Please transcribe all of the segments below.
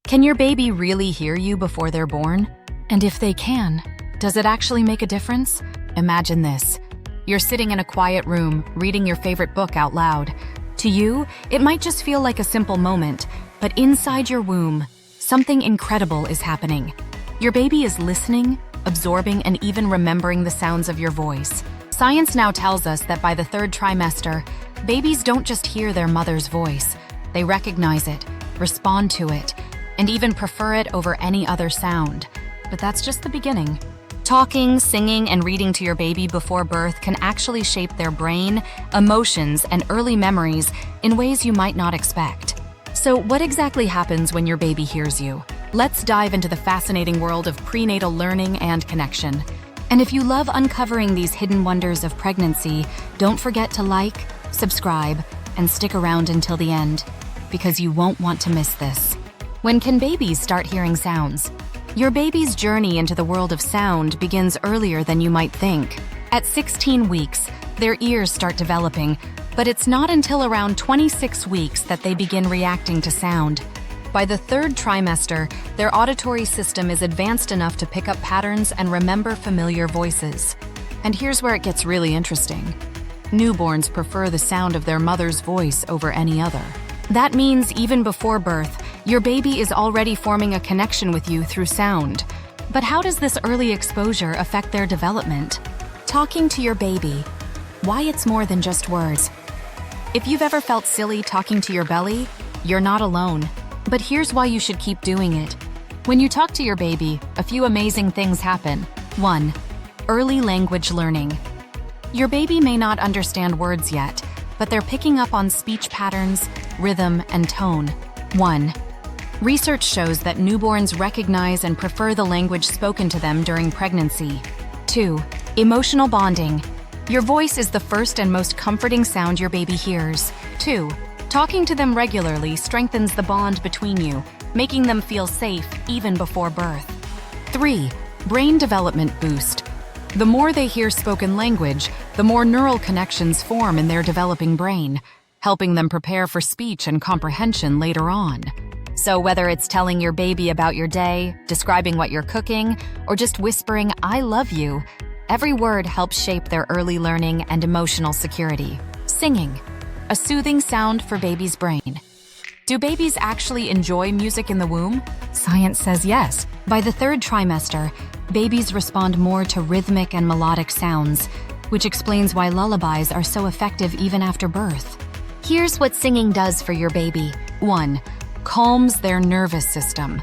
Can your baby really hear you before they're born? And if they can, does it actually make a difference? Imagine this. You're sitting in a quiet room, reading your favorite book out loud. To you, it might just feel like a simple moment, but inside your womb, something incredible is happening. Your baby is listening, absorbing, and even remembering the sounds of your voice. Science now tells us that by the third trimester, babies don't just hear their mother's voice. They recognize it, respond to it, and even prefer it over any other sound. But that's just the beginning. Talking, singing, and reading to your baby before birth can actually shape their brain, emotions, and early memories in ways you might not expect. So what exactly happens when your baby hears you? Let's dive into the fascinating world of prenatal learning and connection. And if you love uncovering these hidden wonders of pregnancy, don't forget to like, subscribe, and stick around until the end, because you won't want to miss this. When can babies start hearing sounds? Your baby's journey into the world of sound begins earlier than you might think. At 16 weeks, their ears start developing, but it's not until around 26 weeks that they begin reacting to sound. By the third trimester, their auditory system is advanced enough to pick up patterns and remember familiar voices. And here's where it gets really interesting. Newborns prefer the sound of their mother's voice over any other. That means even before birth, your baby is already forming a connection with you through sound. But how does this early exposure affect their development? Talking to your baby. Why it's more than just words. If you've ever felt silly talking to your belly, you're not alone. But here's why you should keep doing it. When you talk to your baby, a few amazing things happen. 1. Early language learning. Your baby may not understand words yet, but they're picking up on speech patterns, rhythm, and tone. 1. Research shows that newborns recognize and prefer the language spoken to them during pregnancy. 2. Emotional bonding. Your voice is the first and most comforting sound your baby hears. 2. Talking to them regularly strengthens the bond between you, making them feel safe even before birth. 3. Brain development boost. The more they hear spoken language, the more neural connections form in their developing brain, helping them prepare for speech and comprehension later on. So whether it's telling your baby about your day, describing what you're cooking, or just whispering, "I love you," every word helps shape their early learning and emotional security. Singing. A soothing sound for baby's brain. Do babies actually enjoy music in the womb? Science says yes. By the third trimester, babies respond more to rhythmic and melodic sounds, which explains why lullabies are so effective even after birth. Here's what singing does for your baby. 1. Calms their nervous system.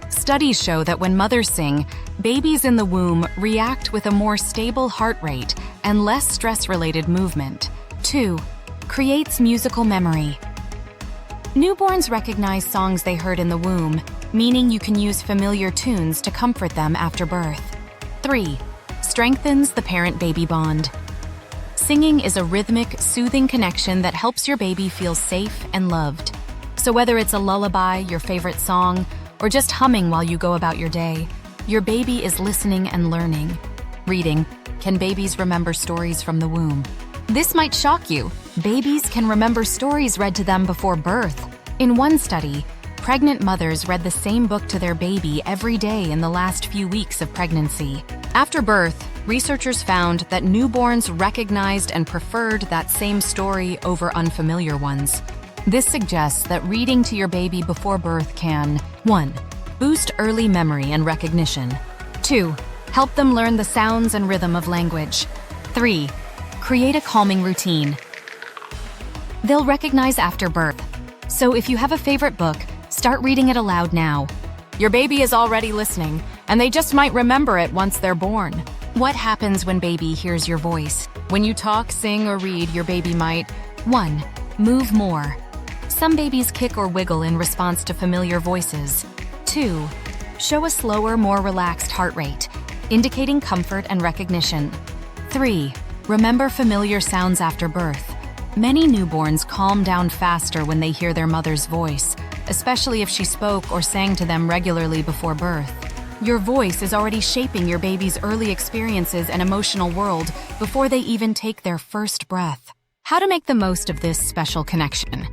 Studies show that when mothers sing, babies in the womb react with a more stable heart rate and less stress-related movement. 2. Creates musical memory. Newborns recognize songs they heard in the womb, meaning you can use familiar tunes to comfort them after birth. 3. Strengthens the parent-baby bond. Singing is a rhythmic, soothing connection that helps your baby feel safe and loved. So whether it's a lullaby, your favorite song, or just humming while you go about your day, your baby is listening and learning. Reading. Can babies remember stories from the womb? This might shock you. Babies can remember stories read to them before birth. In one study, pregnant mothers read the same book to their baby every day in the last few weeks of pregnancy. After birth, researchers found that newborns recognized and preferred that same story over unfamiliar ones. This suggests that reading to your baby before birth can 1. Boost early memory and recognition. 2. Help them learn the sounds and rhythm of language. 3. Create a calming routine. They'll recognize after birth. So if you have a favorite book, start reading it aloud now. Your baby is already listening, and they just might remember it once they're born. What happens when baby hears your voice? When you talk, sing, or read, your baby might 1. Move more. Some babies kick or wiggle in response to familiar voices. 2. Show a slower, more relaxed heart rate, indicating comfort and recognition. 3. Remember familiar sounds after birth. Many newborns calm down faster when they hear their mother's voice, especially if she spoke or sang to them regularly before birth. Your voice is already shaping your baby's early experiences and emotional world before they even take their first breath. How to make the most of this special connection?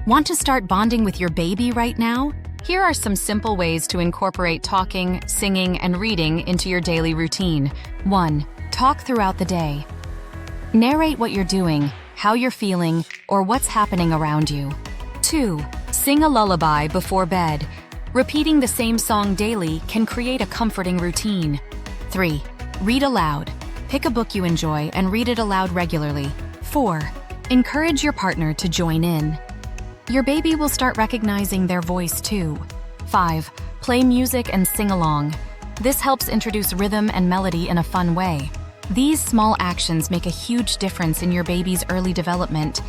Want to start bonding with your baby right now? Here are some simple ways to incorporate talking, singing, and reading into your daily routine. 1. Talk throughout the day. Narrate what you're doing, how you're feeling, or what's happening around you. 2. Sing a lullaby before bed. Repeating the same song daily can create a comforting routine. 3. Read aloud. Pick a book you enjoy and read it aloud regularly. 4. Encourage your partner to join in. Your baby will start recognizing their voice too. 5. Play music and sing along. This helps introduce rhythm and melody in a fun way. These small actions make a huge difference in your baby's early development,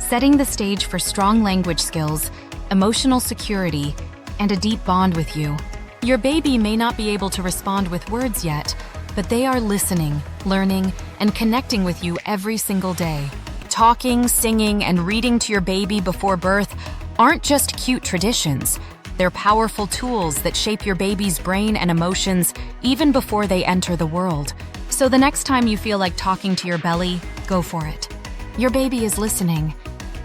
setting the stage for strong language skills, emotional security, and a deep bond with you. Your baby may not be able to respond with words yet, but they are listening, learning, and connecting with you every single day. Talking, singing, and reading to your baby before birth aren't just cute traditions. They're powerful tools that shape your baby's brain and emotions even before they enter the world. So the next time you feel like talking to your belly, go for it. Your baby is listening,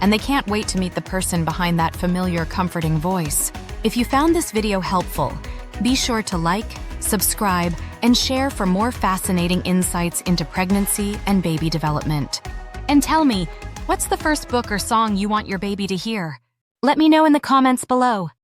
and they can't wait to meet the person behind that familiar, comforting voice. If you found this video helpful, be sure to like, subscribe, and share for more fascinating insights into pregnancy and baby development. And tell me, what's the first book or song you want your baby to hear? Let me know in the comments below.